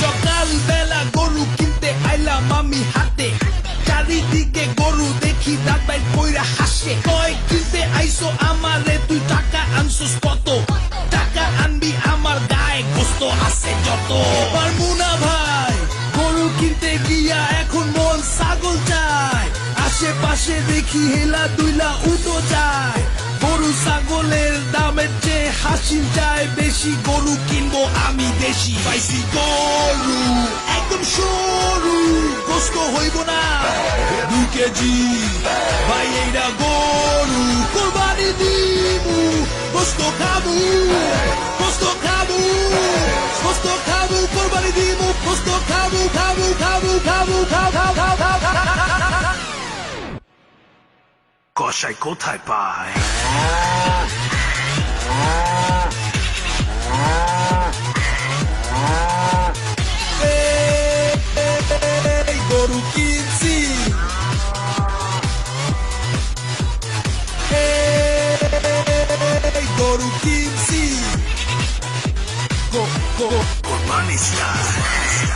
সকালবেলা গরু কিনতে আইলাম আমি হাতে, চারিদিকে গরু দেখি দাঁত বাইর কইরা হাসে। কয় কিনতে আইসো আমারে, তুই টাকা আনছস কত? টাকা আনবি আমার গায়ে গোস্ত আছে যত। পারবো না ভাই গরু কিনতে গিয়া, এখন মন ছাগল চায়। আশেপাশে দেখি হেলা দুইলা উটো যায়। গরু ছাগলের দামের চেয়ে হাসিল যায় বেশি। গরু কিনবো আমি দেশি, পাইছি গরু একদম সরু, গোস্ত হইব না 2 কেজি। ভাই এইটা গরু কোরবানি দিমু, গোস্ত খাবো, গোস্ত খাবো, গোস্ত খাবো, কোরবানি দিমু, গোস্ত খাবো, খাবো, খাবো, খাবো, খাবো, খাবো, খাবো। কসাই কোথায় পায়? গরু কিনছি, গরু কিনছি, কোরবানি স্টাইল।